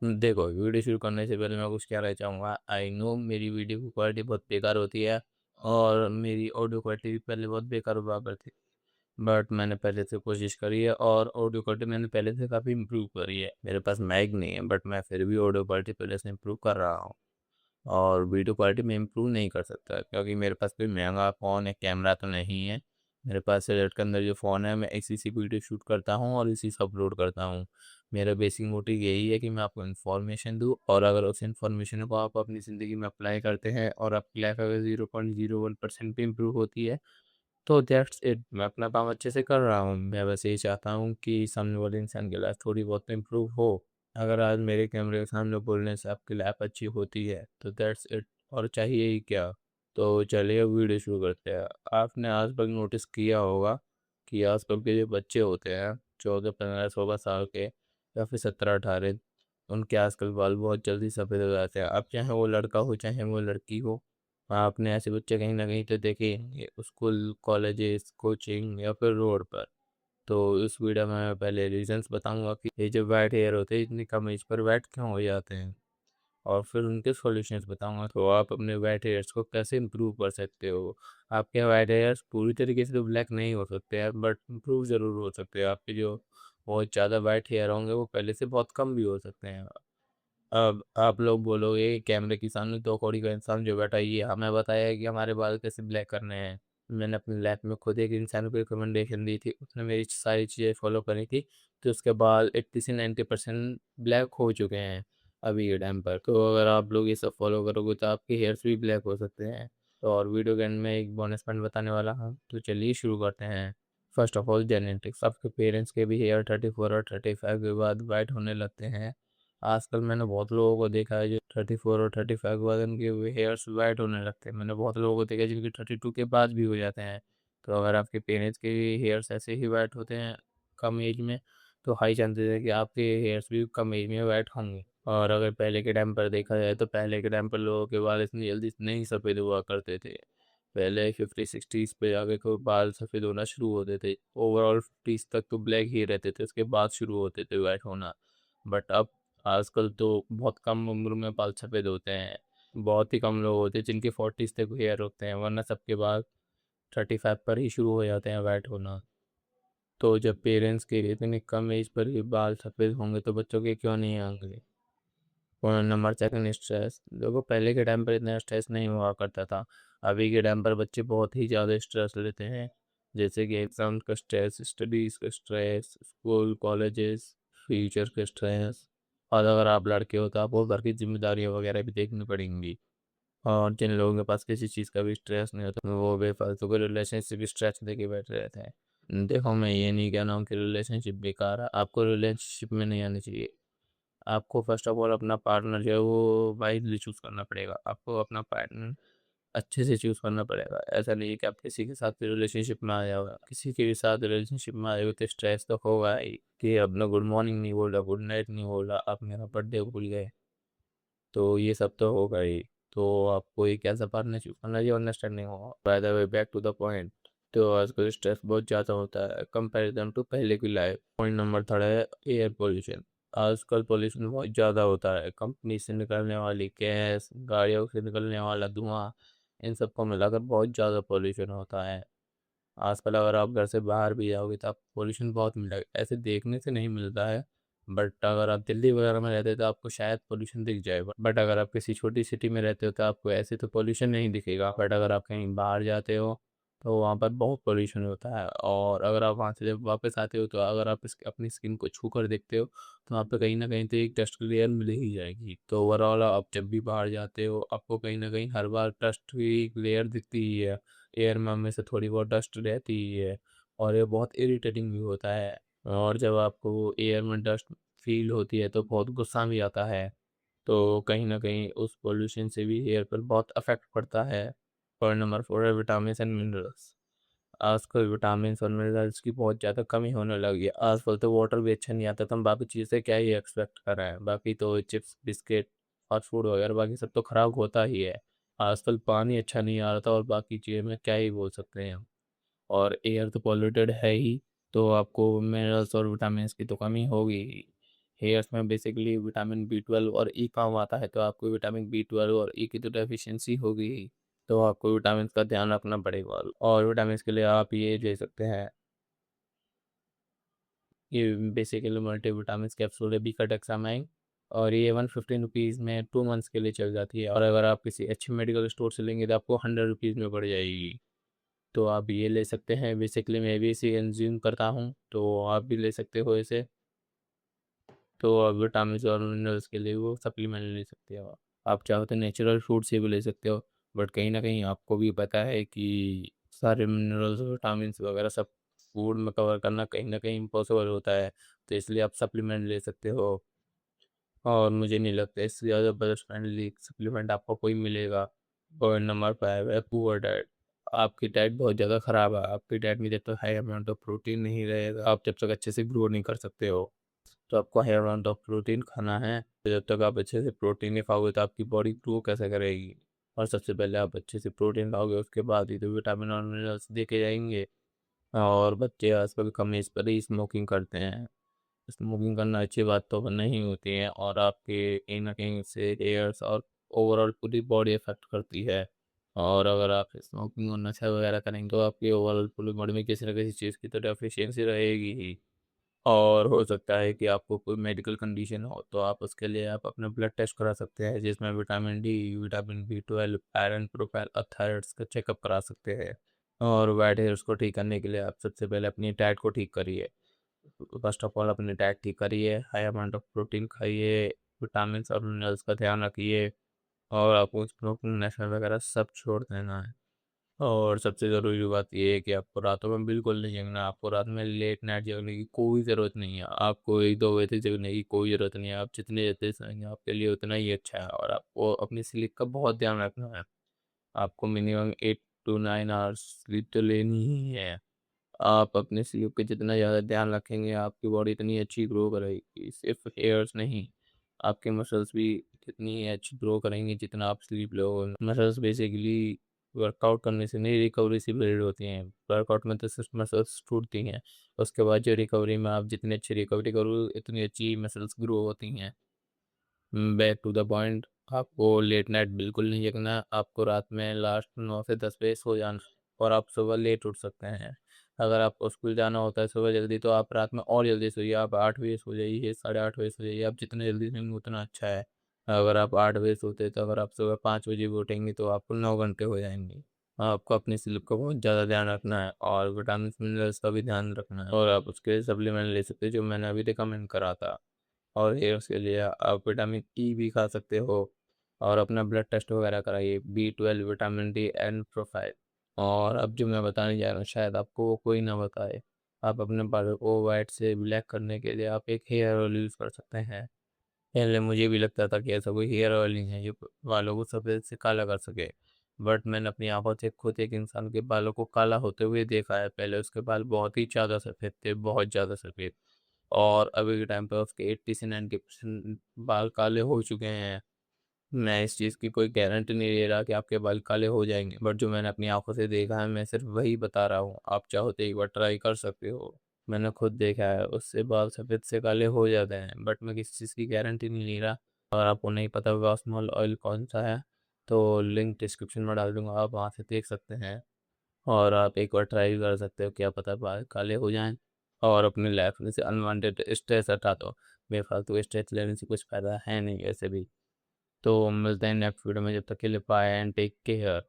देखो, वीडियो शुरू करने से पहले मैं कुछ कहना चाहूँगा। आई नो मेरी वीडियो की क्वालिटी बहुत बेकार होती है और मेरी ऑडियो क्वालिटी भी पहले बहुत बेकार हुआ करती, बट मैंने पहले से कोशिश करी है और ऑडियो क्वालिटी मैंने पहले से काफ़ी इम्प्रूव करी है। मेरे पास माइक नहीं है, बट मैं फिर भी ऑडियो क्वालिटी पहले से इम्प्रूव कर रहा हूँ। और वीडियो क्वालिटी मैं इम्प्रूव नहीं कर सकता क्योंकि मेरे पास कोई महंगा फ़ोन है, कैमरा तो नहीं है। मेरे पास सेलेक्ट के अंदर जो फ़ोन है, मैं इसी से वीडियो शूट करता हूँ और इसी से अपलोड करता हूँ। मेरा बेसिक मोटिव यही है कि मैं आपको इन्फॉर्मेशन दूँ, और अगर उस इन्फॉर्मेशन को आप अपनी ज़िंदगी में अप्लाई करते हैं और आपकी लाइफ अगर 0.01% भी इम्प्रूव होती है, तो दैट्स इट। मैं अपना काम अच्छे से कर रहा हूँ। मैं बस यही चाहता हूँ कि सामने वाले इंसान की लाइफ थोड़ी बहुत तो इम्प्रूव हो। अगर आज मेरे कैमरे के सामने बोलने से आपकी लाइफ अच्छी होती है, तो दैट्स इट, और चाहिए ही क्या। तो चलिए वीडियो शुरू करते हैं। आपने आज तक नोटिस किया होगा कि आजकल के जो बच्चे होते हैं, 14 15 16 साल के या फिर 17 18, उनके आजकल बाल बहुत जल्दी सफ़ेद हो जाते हैं। अब चाहे वो लड़का हो चाहे वो लड़की हो, आपने ऐसे बच्चे कहीं ना कहीं तो देखे ही होंगे, स्कूल, कॉलेजेस, कोचिंग या फिर रोड पर। तो इस वीडियो में मैं पहले रीजंस बताऊंगा कि ये जो वाइट हेयर होते हैं इतनी कम एज पर वाइट क्यों हो जाते हैं, और फिर उनके सॉल्यूशंस बताऊंगा तो आप अपने वाइट हेयर्स को कैसे इम्प्रूव कर सकते हो। आपके वाइट हेयर्स पूरी तरीके से तो ब्लैक नहीं हो सकते हैं, बट इम्प्रूव ज़रूर हो सकते हैं। आपके जो बहुत ज़्यादा वाइट हेयर होंगे वो पहले से बहुत कम भी हो सकते हैं। अब आप लोग बोलोगे कैमरे के सामने तो कौड़ी का इंसान जो बैठा है, ये हमें बताया है कि हमारे बाल कैसे ब्लैक करने हैं। मैंने अपनी लाइफ में खुद एक इंसान को रिकमेंडेशन दी थी, उसने मेरी सारी चीज़ें फॉलो करी थी, तो उसके बाल 80 से 90% ब्लैक हो चुके हैं अभी के टाइम पर। तो अगर आप लोग ये सब फॉलो करोगे तो आपके हेयर्स भी ब्लैक हो सकते हैं। तो और वीडियो के एंड में एक बोनस पॉइंट बताने वाला हूँ, तो चलिए शुरू करते हैं। First of all, genetics. आपके पेरेंट्स के भी हेयर 34 और 35 के बाद वाइट होने लगते हैं। आजकल मैंने बहुत लोगों को देखा है जो 34 और 35 के बाद उनके हेयर्स वाइट होने लगते हैं। मैंने बहुत लोगों को देखा है जिनके 32 के बाद भी हो जाते हैं। तो अगर आपके पेरेंट्स के हेयर्स ऐसे ही वाइट होते हैं कम एज में, तो हाई चांसेस है कि आपके हेयर्स भी कम एज में वाइट होंगे। और अगर पहले के टाइम पर देखा जाए तो पहले के टाइम पर लोगों के बाल इतनी जल्दी नहीं सफ़ेद हुआ करते थे। पहले 50 60s पे आगे को बाल सफ़ेद होना शुरू होते थे। ओवरऑल 50s तक तो ब्लैक ही रहते थे, उसके बाद शुरू होते थे वाइट होना। बट अब आजकल तो बहुत कम उम्र में बाल सफ़ेद होते हैं। बहुत ही कम लोग होते हैं जिनके 40s तक हेयर होते हैं, वरना सबके बाल 35 पर ही शुरू हो जाते हैं वाइट होना। तो जब पेरेंट्स के इतनी कम एज पर ही बाल सफ़ेद होंगे तो बच्चों के क्यों नहीं होंगे। Point number second, stress. देखो, पहले के टाइम पर इतना स्ट्रेस नहीं हुआ करता था। अभी के टाइम पर बच्चे बहुत ही ज़्यादा स्ट्रेस लेते हैं, जैसे कि एग्जाम का स्ट्रेस, स्टडीज़ का स्ट्रेस, स्कूल कॉलेजेस, फ्यूचर का स्ट्रेस। और अगर आप लड़के हो तो आपको घर की जिम्मेदारियाँ वगैरह भी देखनी पड़ेंगी। और जिन लोगों के पास किसी चीज़ का भी स्ट्रेस नहीं होता वो बेफालतू के रिलेशनशिप स्ट्रेस लेके बैठे रहते हैं। देखो, मैं ये नहीं कह रहा हूँ कि रिलेशनशिप बेकार है, आपको रिलेशनशिप में नहीं आनी चाहिए। आपको फर्स्ट ऑफ ऑल अपना पार्टनर जो है वो वाइजली चूज़ करना पड़ेगा। आपको अपना पार्टनर अच्छे से चूज़ करना पड़ेगा। ऐसा नहीं है कि आप किसी के साथ भी रिलेशनशिप में आ जाओगे। किसी के भी साथ रिलेशनशिप में आ जाओगे तो स्ट्रेस तो होगा ही कि अपना गुड मॉर्निंग नहीं बोला, गुड नाइट नहीं बोला, आप मेरा बर्थडे भूल गए। तो ये सब तो होगा ही। तो आपको एक ऐसा पार्टनर चूज़ करना चाहिए, अंडरस्टैंडिंग होगा। By the way, back to the point. तो आजकल स्ट्रेस बहुत ज़्यादा होता है कंपैरिजन टू पहले की लाइफ। पॉइंट नंबर थर्ड है एयर पोल्यूशन। आजकल पोल्यूशन बहुत ज़्यादा होता है। कंपनी से निकलने वाली गैस, गाड़ियों से निकलने वाला धुआं, इन सबको मिलाकर बहुत ज़्यादा पोल्यूशन होता है। आजकल अगर आप घर से बाहर भी जाओगे तो आपको पोल्यूशन बहुत मिलेगा। ऐसे देखने से नहीं मिलता है, बट अगर आप दिल्ली वगैरह में रहते हो तो आपको शायद पोल्यूशन दिख जाए। बट अगर आप किसी छोटी सिटी में रहते हो तो आपको ऐसे तो पोल्यूशन नहीं दिखेगा। बट अगर आप कहीं बाहर जाते हो तो वहाँ पर बहुत पोल्यूशन होता है। और अगर आप वहाँ से जब वापस आते हो तो अगर आप अपनी स्किन को छू कर देखते हो तो वहाँ पे कहीं ना कहीं तो एक डस्ट लेयर मिल ही जाएगी। तो ओवरऑल आप जब भी बाहर जाते हो आपको कहीं ना कहीं हर बार डस्ट की एक लेयर दिखती ही है। एयर में हमें से थोड़ी बहुत डस्ट रहती ही है, और ये बहुत इरिटेटिंग भी होता है। और जब आपको एयर में डस्ट फील होती है तो बहुत गुस्सा भी आता है। तो कहीं ना कहीं उस पोल्यूशन से भी एयर पर बहुत अफेक्ट पड़ता है। पॉइंट नंबर 4 है विटामिन एंड मिनरल्स। आजकल विटामिन और मिनरल्स की बहुत ज़्यादा कमी होने लगी है। आजकल तो वाटर भी अच्छा नहीं आता, तो हम बाकी चीज़ें क्या ही एक्सपेक्ट कर रहे हैं। बाकी तो चिप्स, बिस्किट, फास्ट फूड वगैरह बाकी सब तो ख़राब होता ही है। आजकल पानी अच्छा नहीं आ रहा था, और बाकी चीज़ें में क्या ही बोल सकते हैं हम। और एयर तो पॉल्यूटेड है ही, तो आपको मिनरल्स और विटामिन्स की तो कमी होगी ही। हेयर्स में बेसिकली विटामिन बी 12 और ई कम आता है, तो आपको विटामिन बी 12 और ई की तो डेफिशिएंसी होगी ही। तो आपको विटामिन का ध्यान रखना पड़ेगा, और विटामिन के लिए आप ये ले सकते हैं, ये बेसिकली मल्टी विटामिन कैप्सूल है बिकाडेक्सामाइन, और ये 115 रुपीज़ में 2 मंथ्स के लिए चल जाती है, और अगर आप किसी अच्छे मेडिकल स्टोर से लेंगे तो आपको 100 रुपीज़ में पड़ जाएगी। तो आप ये ले सकते हैं, बेसिकली मैं भी इसे कंज्यूम करता हूँ, तो आप भी ले सकते हो इसे। तो विटामिन और मिनरल्स के लिए वो सप्लीमेंट ले सकते हो आप चाहो तो नेचुरल फ्रूट से भी ले सकते हो, बट कहीं ना कहीं आपको भी पता है कि सारे मिनरल्स विटामिन वगैरह सब फूड में कवर करना कहीं ना कहीं इम्पॉसिबल होता है, तो इसलिए आप सप्लीमेंट ले सकते हो। और मुझे नहीं लगता इससे ज़्यादा बजट फ्रेंडली सप्लीमेंट आपको कोई मिलेगा। और नंबर 5 है पुअर डाइट। आपकी डाइट बहुत ज़्यादा ख़राब है, आपकी डाइट में जब तक हाई अमाउंट ऑफ प्रोटीन नहीं रहेगा आप जब तक अच्छे से ग्रो नहीं कर सकते हो। तो आपको हाई अमाउंट ऑफ प्रोटीन खाना है, तो जब तक आप अच्छे से प्रोटीन नहीं खाओगे तो आपकी बॉडी ग्रो कैसे करेगी। और सबसे पहले आप अच्छे से प्रोटीन खाओगे, उसके बाद ही तो विटामिन और मिनरल्स देके जाएंगे। और बच्चे आजकल कम एज पर ही स्मोकिंग करते हैं। स्मोकिंग करना अच्छी बात तो नहीं होती है, और आपके कहीं ना कहीं से हेयर्स और ओवरऑल पूरी बॉडी इफेक्ट करती है। और अगर आप स्मोकिंग और नशा वगैरह करेंगे तो आपकी ओवरऑल पूरी बॉडी में किसी न किसी चीज़ की तो डेफिशिएंसी रहेगी ही। और हो सकता है कि आपको कोई मेडिकल कंडीशन हो, तो आप उसके लिए आप अपना ब्लड टेस्ट करा सकते हैं, जिसमें vitamin D, vitamin B 12, iron profile और थायराइड का चेकअप करा सकते हैं। और वाइट हेयर्स को ठीक करने के लिए आप सबसे पहले अपनी डाइट को ठीक करिए। फर्स्ट ऑफ ऑल अपनी डाइट ठीक करिए, हाई अमाउंट ऑफ प्रोटीन खाइए, विटामिन और मिनरल्स का ध्यान रखिए, और आपको स्मोकिंग नशा वगैरह सब छोड़ देना है। और सबसे ज़रूरी बात ये है कि आपको रातों में बिल्कुल नहीं जगना, आपको रात में लेट नाइट जगने की कोई ज़रूरत नहीं है, आपको 1-2 बजे तक जगने की कोई ज़रूरत नहीं है, आप जितने जल्दी सोएंगे आपके लिए उतना ही अच्छा है। और आपको अपनी स्लीप का बहुत ध्यान रखना है, आपको मिनिमम 8 to 9 आवर्स स्लीप तो लेनी ही है। आप अपने स्लीप पे जितना ज़्यादा ध्यान रखेंगे आपकी बॉडी इतनी अच्छी ग्रो करेगी, सिर्फ हेयर्स नहीं, आपके मसल्स भी कितनी ही अच्छी ग्रो करेंगे जितना आप स्लीप लोगे। मसल्स बेसिकली वर्कआउट करने से नहीं, रिकवरी से बिल्ड होती हैं। वर्कआउट में तो सिर्फ मसल्स टूटती हैं, उसके बाद जो रिकवरी में आप जितनी अच्छी रिकवरी करो इतनी अच्छी मसल्स ग्रो होती हैं। बैक टू द पॉइंट, आपको लेट नाइट बिल्कुल नहीं जगना, आपको रात में लास्ट 9 से 10 बजे सो जाना, और आप सुबह लेट उठ सकते हैं। अगर आपको स्कूल जाना होता है सुबह जल्दी, तो आप रात में और जल्दी सोइए, आप 8 बजे सो जाइए, 8:30 बजे सो जाइए, आप जितने जल्दी सोएंगे उतना अच्छा है। अगर आप 8 बजे सोते तो अगर आप सुबह 5 बजे भी उठेंगे तो आपको 9 घंटे हो जाएंगे। आपको अपनी स्लीप का बहुत ज़्यादा ध्यान रखना है, और विटामिन मिनरल्स का भी ध्यान रखना है, और आप उसके सप्लीमेंट ले सकते हैं जो मैंने अभी रिकमेंड करा था। और हेयर्स के लिए आप विटामिन ई भी खा सकते हो, और अपना ब्लड टेस्ट वगैरह कराइए, B 12, vitamin D and profile. और अब जो मैं बताने जा रहा हूँ शायद आपको वो कोई ना बताए, आप अपने बालों को वाइट से ब्लैक करने के लिए आप एक हेयर ऑयल यूज़ कर सकते हैं। पहले मुझे भी लगता था कि ऐसा कोई हेयर ऑयल नहीं है जो बालों को सफ़ेद से काला कर सके, बट मैंने अपनी आंखों से खुद एक इंसान के बालों को काला होते हुए देखा है। पहले उसके बाल बहुत ही ज़्यादा सफ़ेद थे, बहुत ज़्यादा सफ़ेद, और अभी के टाइम पे उसके 80 से 90% बाल काले हो चुके हैं। मैं इस चीज़ की कोई गारंटी नहीं ले रहा कि आपके बाल काले हो जाएंगे, बट जो मैंने अपनी आंखों से देखा है मैं सिर्फ वही बता रहा हूँ, आप चाहो तो एक बार ट्राई कर सकते हो। मैंने खुद देखा है, उससे बाल सफ़ेद से काले हो जाते हैं, बट मैं किसी चीज़ की गारंटी नहीं ले रहा। और आपको नहीं पता रॉसमल ऑयल कौन सा है, तो लिंक डिस्क्रिप्शन में डाल दूंगा, आप वहाँ से देख सकते हैं, और आप एक बार ट्राई कर सकते हो, क्या पता बाल काले हो जाएं। और अपनी लाइफ में से अनवांटेड स्ट्रेस हटा दो, बेफालतू स्ट्रेस लेने से कुछ फ़ायदा है नहीं ऐसे भी। तो मिलते हैं नेक्स्ट वीडियो में, जब तक के लिए बाय एंड टेक केयर।